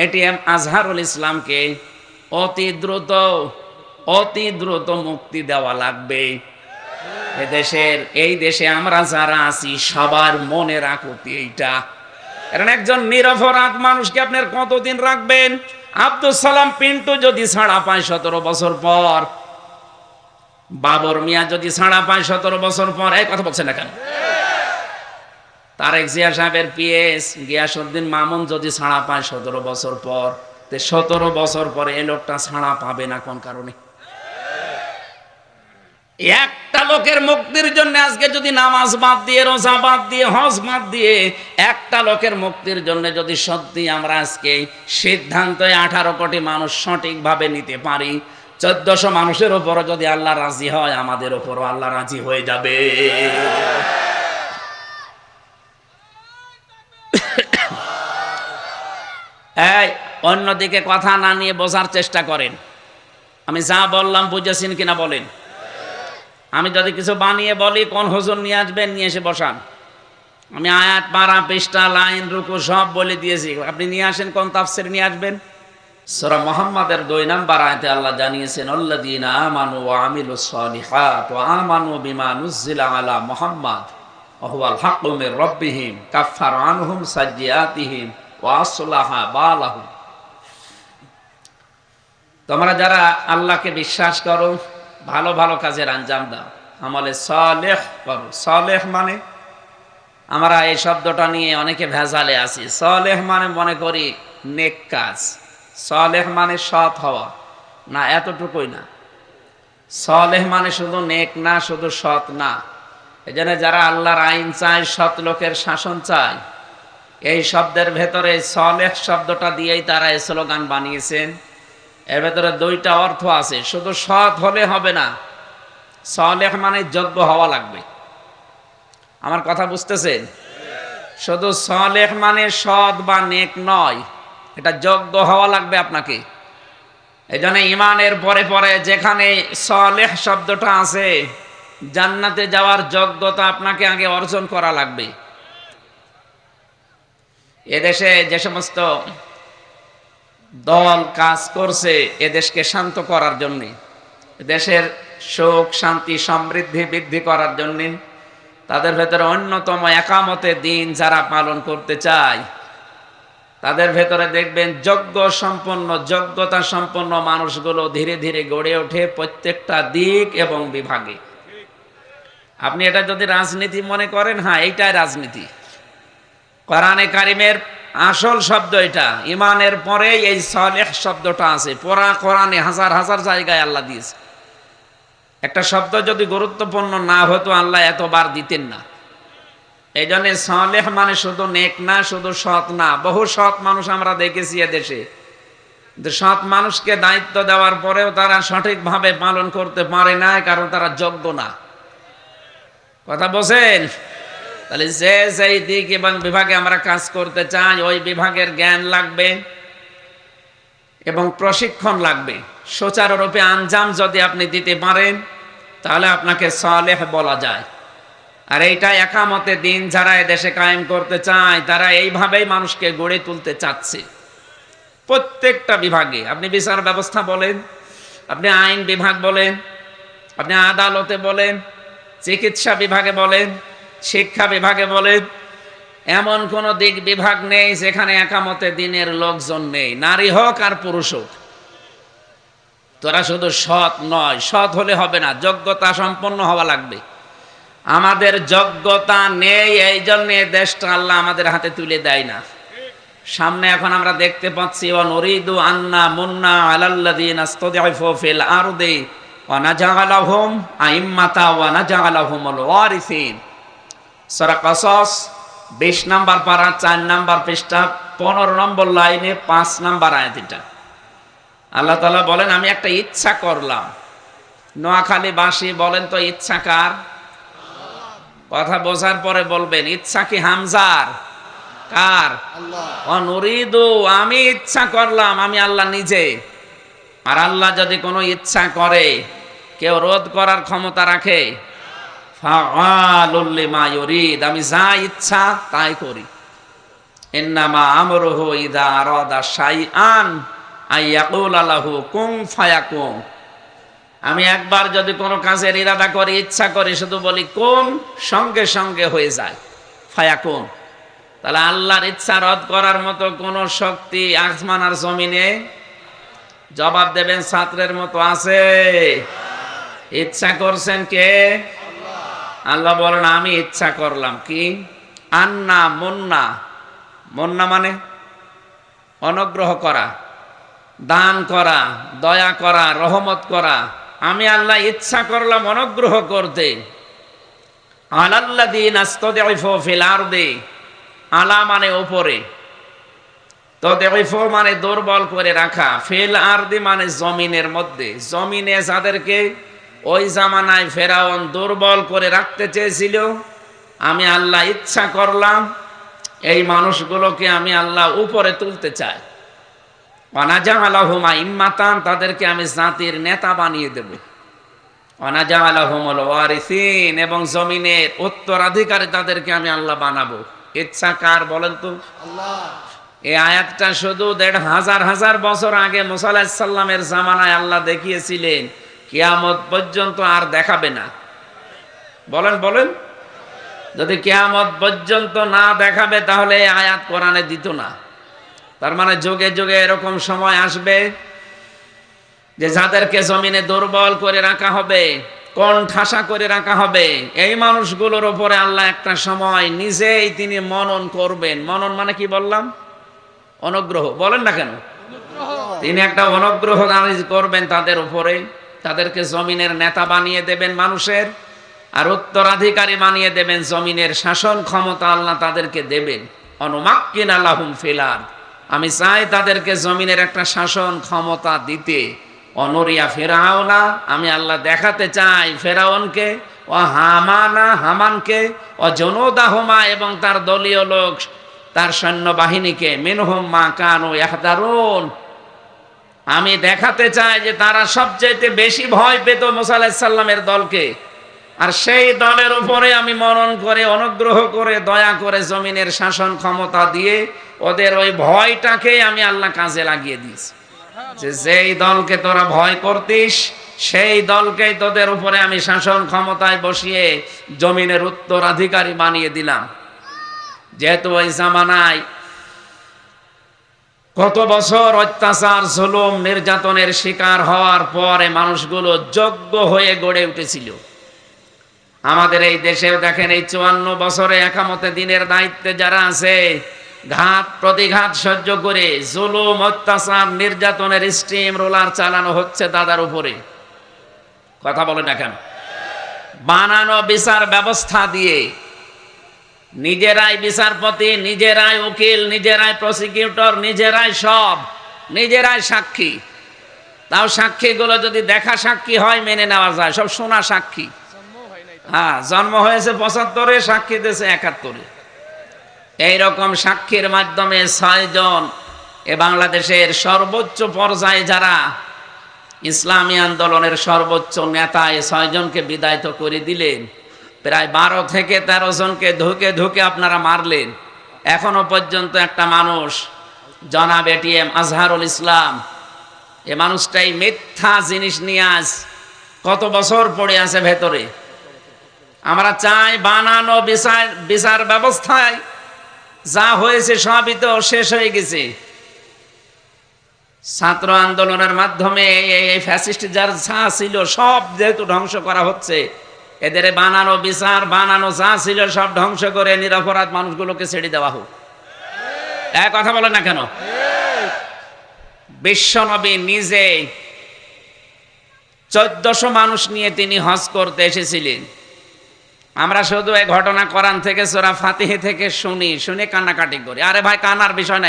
ATM Azharul ইসলামকে অতি দ্রুত মুক্তি দেওয়া লাগবে। এই দেশে আমরা যারা আছি সবার মনে রাখতে এইটা, কারণ একজন নিরপরাধ মানুষকে আপনার কতদিন রাখবেন? আব্দুল সালাম পিন্টু যদি ছাড়া পায় 17 বছর পর, বাবর মিয়া যদি ছাড়া পায় 17 বছর পর, এই কথা বলছেন না কেন? তারেক জিয়া সাহেবের পিএস গিয়াসউদ্দিন মামুন যদি ছাড়া পায় 17 বছর পর, 17 বছর পরে এই লোকটা ছাড়া পাবে না কোন কারণে? একটা লোকের মুক্তির জন্য আজকে যদি নামাজ বাদ দিয়ে, রোজা বাদ দিয়ে, হজ বাদ দিয়ে, একটা লোকের মুক্তির জন্য যদি সত্যি আমরা আজকে সিদ্ধান্ত 18 কোটি মানুষ সঠিকভাবে নিতে পারি, 1400 মানুষের উপরও যদি আল্লাহ রাজি হয়, আমাদের উপরও আল্লাহ রাজি হয়ে যাবে। এই অন্যদিকে কথা না নিয়ে বোঝার চেষ্টা করেন। আমি যা বললাম বুঝেছেন কিনা বলেন? আমি যদি কিছু বানিয়ে বলি, কোন হুজুর নিয়ে আসবেন, নিয়ে এসে বসান। আমি আয়াত, পারা, পৃষ্ঠা, লাইন, রুকু সব বলে দিয়েছি। আপনি নিয়ে আসেন, কোন তাফসীর নিয়ে আসবেন। সূরা মুহাম্মাদের 2 নম্বর আয়াতে আল্লাহ জানিয়েছেন, আল্লাযীনা আমানু ওয়া আমিলুস সালিহাত ওয়া আমানু বিমা নুজিলা আলা মুহাম্মাদ ওয়া হুয়াল হাক্কু মির রাব্বিহিম কাফফারা আনহুম সাইয়্যাতিহিম ওয়া আসলাহা বালাহুম। তোমরা যারা আল্লাহকে বিশ্বাস করো, ভালো ভালো কাজের আঞ্জাম দাও, আমলে সালেহ করো। সালেহ মানে, আমরা এই শব্দটা নিয়ে অনেকে ভেজালে আছি। সালেহ মানে মনে করি নেক কাজ। সালেহ মানে সৎ হওয়া না, এতটুকুই না। সালেহ মানে শুধু নেক না, শুধু সৎ না। এজন্য যারা আল্লাহর আইন চায়, সৎ লোকের শাসন চায়, এই শব্দের ভেতরে সালেহ শব্দটা দিয়েই তারা এই স্লোগান বানিয়েছেন। এর ভেতরে 2টা অর্থ আছে। শুধু সৎ হলে হবে না, সালেহ মানে যোগ্য হওয়া লাগবে। আমার কথা বুঝতেছেন? শুধু সালেহ মানে সৎ বা নেক নয়, এটা যোগ্য হওয়া লাগবে আপনাকে। এই জন্য ইমানের পরে পরে যেখানে সালেহ শব্দটা আছে, জান্নাতে যাওয়ার যোগ্যতা আপনাকে আগে অর্জন করা লাগবে। এদেশে যে সমস্ত দল কাজ করছে এদেশকে শান্ত করার জন্য, দেশের সুখ শান্তি সমৃদ্ধি বৃদ্ধি করার জন্য, তাদের ভেতরে অন্যতম একামতে দিন যারা পালন করতে চায়, তাদের ভেতরে দেখবেন যোগ্যতা সম্পন্ন মানুষগুলো ধীরে ধীরে গড়ে ওঠে প্রত্যেকটা দিক এবং বিভাগে। আপনি এটা যদি রাজনীতি মনে করেন, হ্যাঁ এইটাই রাজনীতি। কোরআনে কারিমের আসল শব্দ এটা। ইমানের পরে এই সালেহ শব্দটা আছে। পুরা কোরআনে হাজার হাজার জায়গায় আল্লাহ দিয়েছে। একটা শব্দ যদি গুরুত্বপূর্ণ না হতো আল্লাহ এতবার দিতেন না। এই জন্য সালেহ মানে শুধু নেক না, শুধু সৎ না। বহু সৎ মানুষ আমরা দেখেছি এদেশে, কিন্তু সৎ মানুষকে দায়িত্ব দেওয়ার পরেও তারা সঠিকভাবে পালন করতে পারে না, কারণ তারা যোগ্য না। কথা বোঝেন? তাহলে যে যেই দিক এবং বিভাগে আমরা কাজ করতে চাই, ওই বিভাগের জ্ঞান লাগবে এবং প্রশিক্ষণ লাগবে। সুচারুরূপে আঞ্জাম যদি আপনি দিতে পারেন, তাহলে আপনাকে সালেহ বলা যায়। আর এইটা একামতে দিন যারা এদেশে কায়েম করতে চায়, তারা এইভাবেই মানুষকে গড়ে তুলতে চাচ্ছে। প্রত্যেকটা বিভাগে, আপনি বিচার ব্যবস্থা বলেন, আপনি আইন বিভাগ বলেন, আপনি আদালতে বলেন, চিকিৎসা বিভাগে বলেন, শিক্ষা বিভাগে বলেন, এমন কোন দিক বিভাগ নেই যেখানে একামতে দিনের লোকজন নেই, নারী হোক আর পুরুষ হোক। তোরা শুধু সৎ নয়, সৎ হলে হবে না, যোগ্যতা সম্পন্ন হওয়া লাগবে। আমাদের যোগ্যতা নেই, এই জন্য দেশটা আল্লাহ আমাদের হাতে তুলে দেয় না। সামনে এখন আমরা দেখতে পাচ্ছি, ওয়ানুরিদু আন্না মুন্না আলাল্লাযিনা ইসতাদঈফু ফিল আরদি ওয়া নাজআলাহুম আইম্মাতা ওয়া নাজআলাহুমুল ওয়ারিসিন। সূরা কসস 20 নম্বর পারা 4 নম্বর পৃষ্ঠা 15 নম্বর লাইনে 5 নম্বর আয়াত। এটা আল্লাহ তাআলা বলেন, আমি একটা ইচ্ছা করলাম। নোয়াখালীবাসী বলেন তো ইচ্ছা কার? কথা বোঝার পরে বলবেন, ইচ্ছা কি হামজার? কার? অনুরিদু, আমি ইচ্ছা করলাম, আমি আল্লাহ নিজে। আর আল্লাহ যদি কোনো ইচ্ছা করে, কেউ রোধ করার ক্ষমতা রাখে? ফাআলুল লিমা ইউরিদ, আমি যা ইচ্ছা তাই করি। ইন্নামা আমরুহু ইযা আরাদা শাইআন আইয়াকুলা লাহু কুন ফায়াকুন। আমি একবার যদি কোনো কাজের ইরাদা করি, ইচ্ছা করি, শুধু বলি কোন, সঙ্গে সঙ্গে হয়ে যায়, ফায়াকুন। তাহলে আল্লাহর ইচ্ছা রদ করার মতো কোন শক্তি আসমান আর জমিনে, জবাব দেবেন ছাত্রের মতো, আছে? ইচ্ছা করছেন কে? আল্লাহ বলেন আমি ইচ্ছা করলাম। কি? আন্না মুন্না। মুন্না মানে অনুগ্রহ করা, দান করা, দয়া করা, রহমত করা। আমি আল্লাহ ইচ্ছা করলাম অনুগ্রহ করতে। আলাল্লাযীনা ইসতাদঈফু ফিল আরদি। আলা মানে উপরে, তাদঈফু মানে দুর্বল করে রাখা, ফিল আরদি মানে জমিনের মধ্যে। জমিনে যাদেরকে ওই জামানায় ফেরাউন দুর্বল করে রাখতে চেয়েছিল, আমি আল্লাহ ইচ্ছা করলাম এই মানুষগুলোকে আমি আল্লাহ উপরে তুলতে চাই। ওয়ানাজালাহুম আইম্মাতান, তাদেরকে আমি জাতির নেতা বানিয়ে দেব। ওয়ানাজালাহুমুল ওয়ারিসিন, এবং জমিনের উত্তরাধিকারী তাদেরকে আমি আল্লাহ বানাবো। ইচ্ছা কার বলেন তো? আল্লাহ। এই আয়াতটা শুধু ১৫০০ বছর আগে মুসা আলাইহিস সালামের জামানায় আল্লাহ দেখিয়েছিলেন, কিয়ামত পর্যন্ত আর দেখাবে না। বলেন বলেন, যদি কিয়ামত পর্যন্ত না দেখাবে তাহলে এই আয়াত কোরআনে দিত না। তার মানে যুগে যুগে এরকম সময় আসবে যে যাদেরকে জমিনে দুর্বল করে রাখা হবে, কোণঠাসা করে রাখা হবে, এই মানুষগুলোর উপরে আল্লাহ একটা সময় নিজেই তিনি মনন করবেন। মনন মানে কি বললাম? অনুগ্রহ। বলেন না কেন? তিনি একটা অনুগ্রহ করবেন তাদের উপরে, তাদেরকে জমিনের নেতা বানিয়ে দেবেন মানুষের, আর উত্তরাধিকারী বানিয়ে দেবেন জমিনের শাসন ক্ষমতা আল্লাহ তাদেরকে দেবেন। অনুমাক্কিনা লাহুম ফিল আরদ, আমি চাই তাদেরকে জমিনের একটা শাসন ক্ষমতা দিতে। অনুরিয়া ফিরাউনা, আমি আল্লাহ দেখাতে চাই ফেরাউনকে, ও হামানা, হামানকে, ও জুনুদাহুমা, এবং তার দলীয় লোক, তার সৈন্যবাহিনীকে, মিনহুম মা কানু ইয়াহদারুন, আমি দেখাতে চাই যে তারা সবচেয়ে বেশি ভয় পেত মুসা আলাইহিস সালামের দলকে, আর সেই দলের উপরে আমি মনন করে, অনুগ্রহ করে, দয়া করে জমিনের শাসন ক্ষমতা দিয়ে ওদের ওই ভয়টাকে আমি আল্লাহ কাজে লাগিয়ে দিয়েছি। যে যেই দলকে তোরা ভয় করতিস, সেই দলকেই তোদের উপরে আমি শাসন ক্ষমতায় বসিয়ে জমিনের উত্তরাধিকারী বানিয়ে দিলাম। যেহেতু ওই জামানায় কত বছর অত্যাচার, জুলুম, নির্যাতনের শিকার হওয়ার পরে মানুষগুলো যোগ্য হয়ে গড়ে উঠেছিল। আমাদের এই দেশেও দেখেন, এই ৫৪ বছরে একামতে দিনের দায়িত্বে যারা আছে, ঘাত প্রতিঘাত সহ্য করে জুলুম, অত্যাচার, নির্যাতনের স্টিম রোলার চালানো হচ্ছে তাদের উপরে। কথা বলে না কেন? বানানো বিচার ব্যবস্থা দিয়ে নিজেরাই বিচারপতি, নিজেরাই উকিল, নিজেরাই প্রসিকিউটর, নিজেরাই সব, নিজেরাই সাক্ষী। তাও সাক্ষীগুলো যদি দেখা সাক্ষী হয় মেনে নেওয়া যায়, সব শোনা সাক্ষী। হ্যাঁ, জন্ম হয়েছে ৭৫, সাক্ষী দিয়েছে ৭১। এইরকম সাক্ষীর মাধ্যমে ৬ জন এ বাংলাদেশের সর্বোচ্চ পর্যায়ে যারা ইসলামী আন্দোলনের সর্বোচ্চ নেতা, এই ৬ জনকে বিদায়িত করে দিলেন। প্রায় ১২ থেকে ১৩ জনকে ধুকে ধুকে আপনারা মারলেন। এখনো পর্যন্ত একটা মানুষ, জনাব এটিএম আজহারুল ইসলাম, এ মানুষটাই মিথ্যা জিনিস নিয়ে আজ কত বছর পড়ে আছে ভেতরে। আমরা চাই বানানো বিচার ব্যবস্থায় যা হয়েছে সবই তো শেষ হয়ে গেছে। ছাত্র আন্দোলনের মাধ্যমে এই ফ্যাসিস্ট যার যা ছিল সব যেহেতু ধ্বংস করা হচ্ছে, এদের বানানো বিচার, বানানো যা ছিল সব ধ্বংস করে নিরপরাধ মানুষগুলোকে ছেড়ে দেওয়া হোক। এক কথা বলে না কেন? বিশ্বনবী নিজে ১৪০০ মানুষ নিয়ে তিনি হজ করতে এসেছিলেন। আমরা শুধু এই ঘটনা কোরআন থেকে, সূরা ফাতিহা থেকে শুনে কান্নাকাটি করি। আরে ভাই, কান্নার বিষয় না,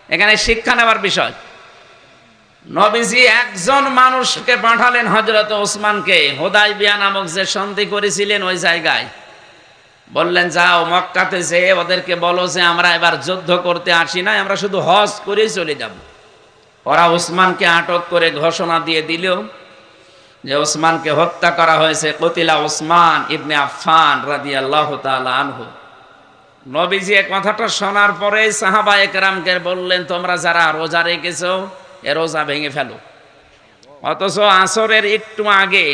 এখানে শিক্ষা নেওয়ার বিষয়। নবীজি একজন মানুষকে পাঠালেন, হযরত ওসমানকে, হুদায়বিয়া নামক যে সন্ধি করেছিলেন ওই জায়গায়। বললেন যাও মক্কাতে যেয়ে ওদেরকে বলো যে আমরা এবার যুদ্ধ করতে আসি না, আমরা শুধু হজ করেই চলে যাব। ওরা ওসমানকে আটক করে ঘোষণা দিয়ে দিল যে ওসমানকে হত্যা করা হয়েছে। কতিলা ওসমান ইবনে আফফান রাদিয়াল্লাহু তাআলা আনহু। নবীজি এই কথাটা শোনার পরে সাহাবায়ে কেরামকে বললেন, তোমরা যারা রোজা রেখেছো এ রোজা ভেঙে ফেলো। অথচ আসরের একটু আগে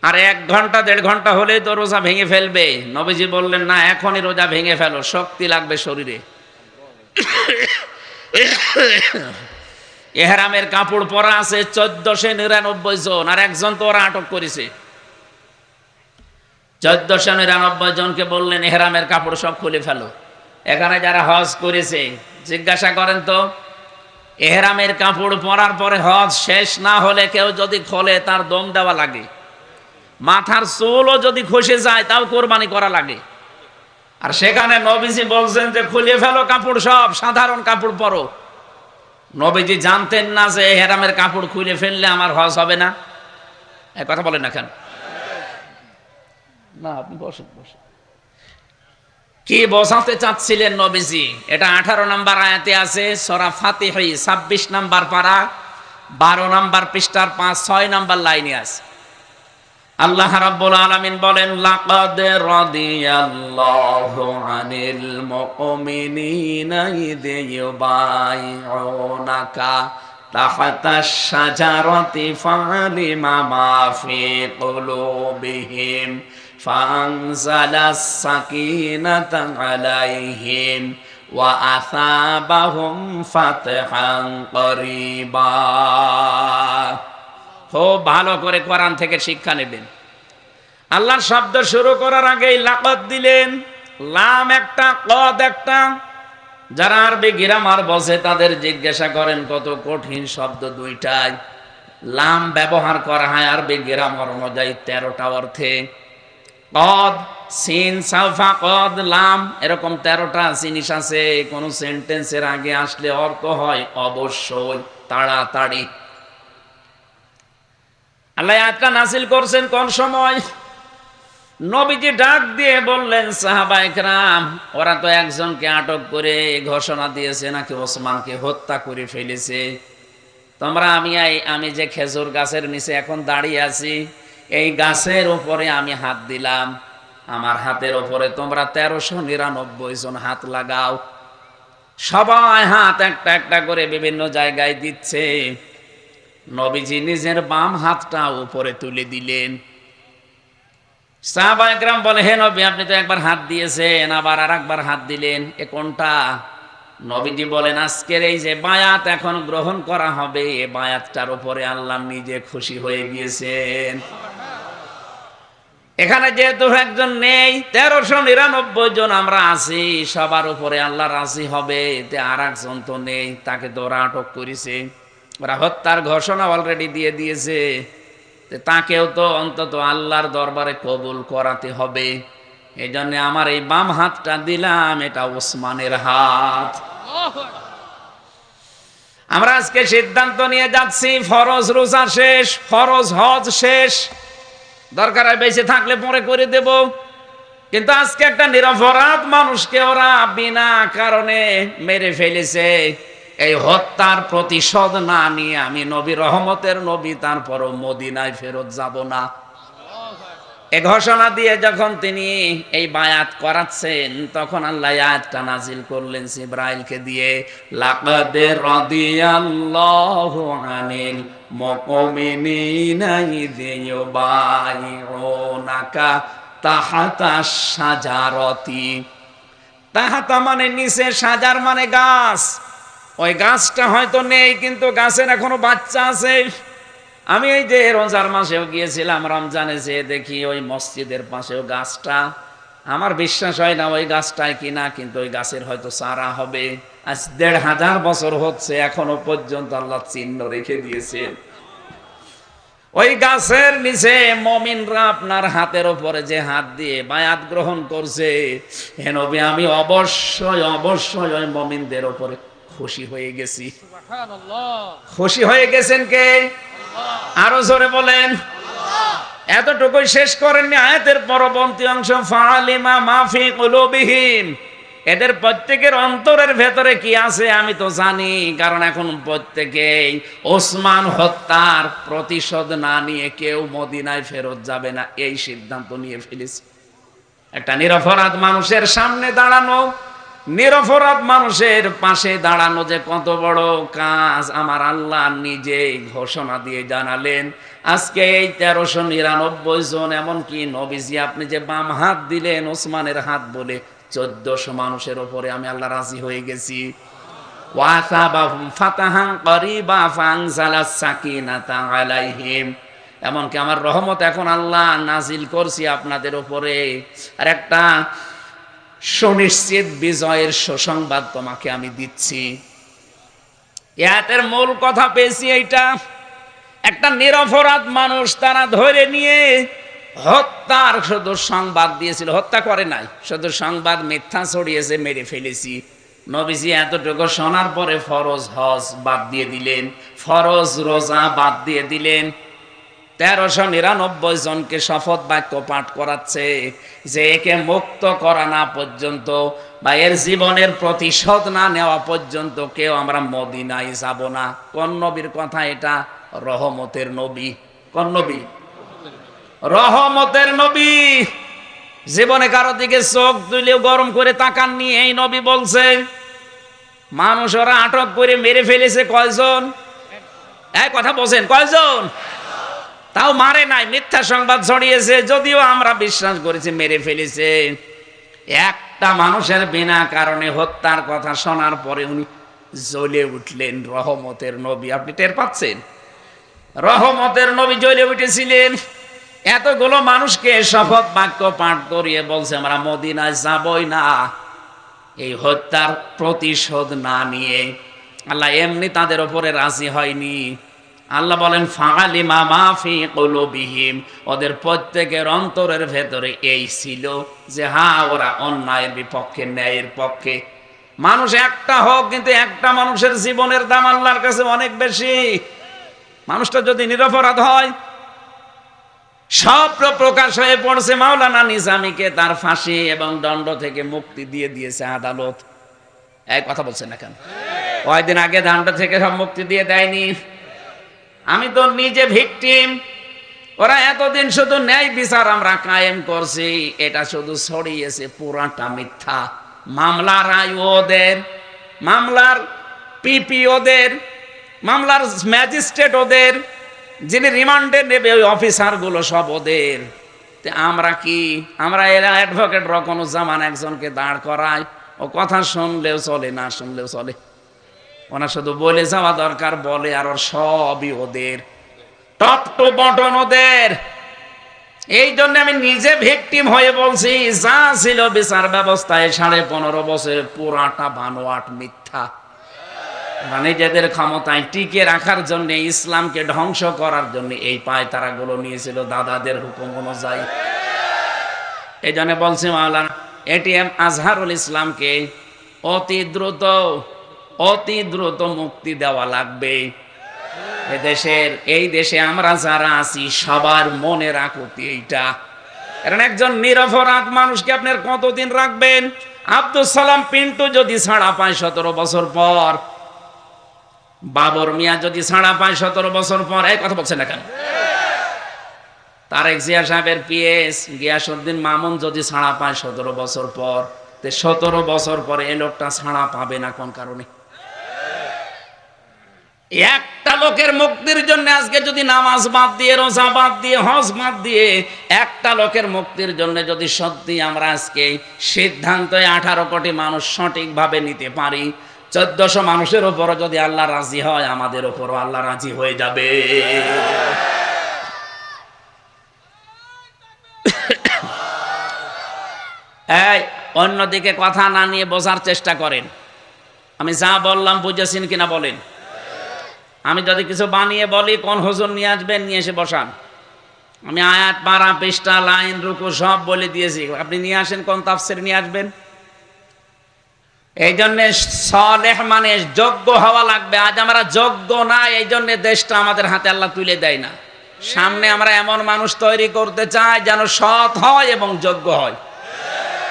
আর 1 ঘন্টা 1.5 ঘন্টা হলেই তো রোজা ভেঙে ফেলবে। নবীজি বললেন, না, এখনই রোজা ভেঙে ফেলো, শক্তি লাগবে শরীরে। এহরামের কাপড় পরা আছে 1499 জন, আর একজন তো ওরা আটক করেছে। 1499 জনকে বললেন এহরামের কাপড় সব খুলে ফেলো। এখানে যারা হজ করেছে জিজ্ঞাসা করেন তো, এহরামের কাপড় পরার পরে হজ শেষ না হলে কেউ যদি খোলে তার দম দেওয়া লাগে, মাথার চুলও যদি খসে যায় তাও কোরবানি করা লাগে। আর সেখানে নবীজি বলছেন যে খুলে ফেলো কাপড় সব, সাধারণ কাপড় পরো। নবীজি জানতেন না যে এহরামের কাপড় খুলে ফেললে আমার হজ হবে না? এক কথা বলেন না কেন? না, আপনি বসেন বসেন। কি বোঝাতে চাচ্ছিলেন নবীজি? এটা 18 নম্বর আয়াতে আছে, সূরা ফাতিহা 26 নম্বর পারা 12 নম্বর পৃষ্ঠার 5-6 নম্বর লাইনে আছে। আল্লাহ রাব্বুল আলামিন বলেন, লাকাদ রাদিয়াল্লাহু আনিল মুমিনিনা ইয ইউবাইউনাকা তাহতাশ শাজারাতি ফালিমা মা ফি কুলুবিহিম ফানজালাস সাকিনাতা আলাইহিম ওয়া আসাবাহুম ফাতহান করিবা। খুব ভালো করে কোরআন থেকে শিক্ষা নেবেন। আল্লাহর শব্দ শুরু করার আগেই লাকাদ দিলেন, লাম একটা কদ একটা। যারা আরবি গ্রামার বোঝে তাদের জিজ্ঞাসা করেন কত কঠিন শব্দ দুইটাই। লাম ব্যবহার করা হয় আরবি গ্রামার অনুযায়ী 13টা অর্থে। কদ, সিন, সাফা, কদ, লাম, এরকম 13টা জিনিস আছে। কোন সেন্টেন্সের আগে আসলে অর্থ হয় অবশ্যই, তাড়াতাড়ি। আল্লাহ আয়াতটা নাযিল করছেন কোন সময়? নবীজি ডাক দিয়ে বললেন, সাহাবায়ে কেরাম, ওরা তো একজনকে আটক করে ঘোষণা দিয়েছে নাকি ওসমানকে হত্যা করে ফেলেছে। তোমরা আমি যে খেজুর গাছের নিচে এখন দাঁড়িয়ে আছি, এই গাছের উপরে আমি হাত দিলাম। আমার হাতের উপরে তোমরা 1399 জন হাত লাগাও। সবাই হাত একটা একটা করে বিভিন্ন জায়গায় দিচ্ছে। নবীজি নিজের বাম হাতটা উপরে তুলে দিলেন। সাহাবায়ে কেরাম বলে, হে নবী, আপনি তো একবার হাত দিয়েছেন, আবার আরেকবার হাত দিলেন, এ কোনটা? নবীজি বলেন, আজকের এই যে বায়াত এখন গ্রহণ করা হবে, এই বায়াতটার উপরে আল্লাহ নিজে খুশি হয়ে গিয়েছেন। এখানে যেহেতু একজন নেই, 1399 জন আমরা আছি, সবার উপরে আল্লাহ রাজি হবে। এতে আর একজন তো নেই, তাকে তো ওরা আটক করেছে। ওরা হত্যার ঘোষণা অলরেডি দিয়ে দিয়েছে। তাকেও তো অন্তত আল্লাহর দরবারে কবুল করাতে হবে। এই জন্য আমার এই বাম হাতটা দিলাম, এটা ওসমানের হাত। আমরা আজকে সিদ্ধান্ত নিয়ে যাচ্ছি, ফরজ রোজা শেষ, ফরজ হজ শেষ, দরকার হয় বেঁচে থাকলে পরে করে দেব। কিন্তু আজকে একটা নিরপরাধ মানুষকে ওরা বিনা কারণে মেরে ফেলেছে। এই হত্যার প্রতিশোধ না নিয়ে আমি নবী, রহমতের নবী, তারপরও মদিনায় ফেরত যাব না। এই ঘোষণা দিয়ে যখন তিনি এই বায়াত করাচ্ছেন, তখন আল্লাহ আয়াতটা নাজিল করলেন জিবরাইলকে দিয়ে, লাকাদ রাদিয়াল্লাহু আনিল মুমিনিনা ইয ইউবাইউনাকা তাহতাশ শাজারাতি। তাহাতা মানে নিচে, সাজার মানে গাছ। ওই গাছটা হয়তো নেই, কিন্তু গাছের এখনো বাচ্চা আছে। আমি এই যে রোজার মাসেও গিয়েছিলাম, রমজানে যেয়ে দেখি ওই মসজিদের পাশেও গাছটা। আমার বিশ্বাস হয় না ওই গাছটাই কিনা, কিন্তু ওই গাছের হয়তো চারা হবে। আজ 1500 বছর হচ্ছে, এখনো পর্যন্ত আল্লাহ চিহ্ন রেখে দিয়েছেন। ওই গাছের নিচে মুমিনরা আপনার হাতের উপরে যে হাত দিয়ে বায়াত গ্রহণ করছে, হে নবী, আমি অবশ্যই অবশ্যই ওই মুমিনদের উপরে খুশি হয়ে গেছি। খুশি হয়ে গেছেন কে? আরো জোরে বলেন। এতটুকুই শেষ করেননি, আয়াতের পরবর্তী অংশ, ফালিমা মা ফি কুলুবিহিম, এদের প্রত্যেকের অন্তরের ভেতরে কি আছে আমি তো জানি, কারণ এখন প্রত্যেকেই ওসমান হত্যার প্রতিশোধ না নিয়ে কেউ মদিনায় ফেরত যাবে না, এই সিদ্ধান্ত নিয়ে ফেলেছে। একটা নিরপরাধ মানুষের সামনে দাঁড়ানো, নিরপরাধ মানুষের পাশে দাঁড়ানো যে কত বড় কাজ আমার আল্লাহ নিজে ঘোষণা দিয়ে জানালেন। আজকে এই 1399 জন, এমনকি নবীজি আপনি যে বাম হাত দিলেন ওসমানের হাত বলে 1400 মানুষের উপরে আমি আল্লাহ রাজি হয়ে গেছি। ওয়াসাবাহুম ফাতাহান করিবা ফানজালাস সাকিনাতা আলাইহিম, এমনকি আমার রহমত এখন আল্লাহ নাজিল করছি আপনাদের উপরে। আর একটা সুনিশ্চিত বিজয়ের সুসংবাদ তোমাকে আমি দিচ্ছি। এর মূল কথা পেয়েছি এইটা, একটা নিরপরাধ মানুষ তারা ধরে নিয়ে হত্যার শুধু সংবাদ দিয়েছিল, হত্যা করে নাই, শুধু সংবাদ মিথ্যা ছড়িয়েছে, মেরে ফেলেছি। নবীজি এতটুকু শোনার পরে ফরজ হজ বাদ দিয়ে দিলেন, ফরজ রোজা বাদ দিয়ে দিলেন। 1399 জনকে শপথ বাক্য পাঠ করাচ্ছে যে একে মুক্ত করা না পর্যন্ত বা এর জীবনের প্রতিশোধ না নেওয়া পর্যন্ত কেউ আমরা মদিনায় যাব না। কোন নবীর কথা এটা? রহমতের নবী। কোন নবী? রহমতের নবী। জীবনে কারো দিকে চোখ তুলেও গরম করে তাকাননি, এই নবী বলছে। মানুষ ওরা আটক করে মেরে ফেলেছে কয়জন? এক কথা বলছেন, কয়জন? তাও মারে নাই, মিথ্যা সংবাদ ছড়িয়েছে, যদিও আমরা বিশ্বাস করেছি মেরে ফেলেছে। একটা মানুষের বিনা কারণে হত্যার কথা শোনার পরে উনি জ্বলে উঠলেন। রহমতের নবী, আপনি টের পাচ্ছেন? রহমতের নবী জ্বলে উঠেছিলেন। এতগুলো মানুষকে শপথ বাক্য পাঠ করিয়ে বলছে আমরা মদিনায় যাবই না এই হত্যার প্রতিশোধ না নিয়ে। আল্লাহ এমনি তাদের উপরে রাজি হয়নি। আল্লাহ বলেন ফাআলিমা মা ফি কুলুবিহিম, ওদের প্রত্যেকের অন্তরের ভেতরে এই ছিল যে হ্যাঁ ওরা অন্যায়ের বিপক্ষে, ন্যায়ের পক্ষে। মানুষ একটা হোক, কিন্তু একটা মানুষের জীবনের দাম আল্লাহর কাছে অনেক বেশি। মানুষটা যদি নিরপরাধ হয়, সব প্রকাশ হয়ে পড়ছে। মাওলানা নিজামীকে তার ফাঁসি এবং দণ্ড থেকে মুক্তি দিয়ে দিয়েছে আদালত। এই কথা বলছেন না কেন? কয়েকদিন আগে দণ্ড থেকে সব মুক্তি দিয়ে দেয়নি? আমি তো নিজে ভিকটিম। ওরা এতদিন শুধু ন্যায় বিচার আমরা কায়েম করছি, এটা শুধু ছড়িয়েছে, পুরাটা মিথ্যা। মামলার আয়ু ওদের, মামলার পিপি ওদের, মামলার ম্যাজিস্ট্রেট ওদের, যিনি রিমান্ডে নেবে ওই অফিসারগুলো সব ওদের। আমরা কি? আমরা এরা অ্যাডভোকেট রকনুজ্জামান একজনকে দাঁড় করায়, ও কথা শুনলেও চলে, না শুনলেও চলে। ওনা শুধু বলে যাওয়া দরকার বলে, আর ওর সবই ওদের, টপ টু বটন ওদের। এই জন্য আমি নিজে ভিকটিম হয়ে বলছি, যা ছিল বিচার ব্যবস্থায় 15.5 বছরে পুরাটা বানোয়াট, মিথ্যা। নিজেদের ক্ষমতায় টিকে রাখার জন্য, ইসলামকে ধ্বংস করার জন্য এই পায়তারাগুলো নিয়েছিল দাদাদের হুকুম অনুযায়ী। এই জন্য বলছি মাওলানা এটিএম আজহারুল ইসলামকে অতি দ্রুত মুক্তি দেওয়া লাগবে। এই দেশে আমরা যারা আছি সবার মনে রাখতে এইটা। কারণ একজন নিরপরাধ মানুষকে আপনার কতদিন রাখবেন? আব্দুল সালাম পিন্টু যদি ছাড়া পায় 17 বছর পর, বাবর মিয়া যদি ছাড়া পায় 17 বছর পর, এই কথা বলছেন না কেন? তারেক জিয়া সাহেবের পিএস গিয়াসউদ্দিন মামুন যদি ছাড়া পায় 17 বছর পর, 17 বছর পরে এই লোকটা ছাড়া পাবে না কোন কারণে? একটা লোকের মুক্তির জন্য আজকে যদি নামাজ বাদ দিয়ে, রোজা বাদ দিয়ে, হজ বাদ দিয়ে, একটা লোকের মুক্তির জন্য যদি সত্যি আমরা আজকে সিদ্ধান্ত 18 কোটি মানুষ সঠিকভাবে নিতে পারি, 1400 মানুষের উপরও যদি আল্লাহ রাজি হয়, আমাদের উপরও আল্লাহ রাজি হয়ে যাবে। এই অন্যদিকে কথা না নিয়ে বোঝার চেষ্টা করেন। আমি যা বললাম বুঝেছেন কিনা বলেন? আমি যদি কিছু বানিয়ে বলি, কোন হুজুর নিয়ে আসবেন, নিয়ে এসে বসান। আমি আয়াত, পারা, পৃষ্ঠা, লাইন, রুকু সব বলে দিয়েছি, আপনি নিয়ে আসেন, কোন তাফসীর নিয়ে আসবেন। এই জন্য সালেহ মানে যোগ্য হওয়া লাগবে। আজ আমরা যোগ্য না, এই জন্য দেশটা আমাদের হাতে আল্লাহ তুলে দেয় না। সামনে আমরা এমন মানুষ তৈরি করতে চাই যেন সৎ হয় এবং যোগ্য হয়।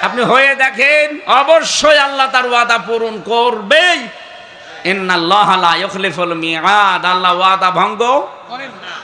আপনি হয়ে দেখেন, অবশ্যই আল্লাহ তার ওয়াদা পূরণ করবেই। ইন্নাল্লাহা লা ইউখলিফুল মিআদ, আল্লাহ ওয়াদা ভঙ্গ করেন না।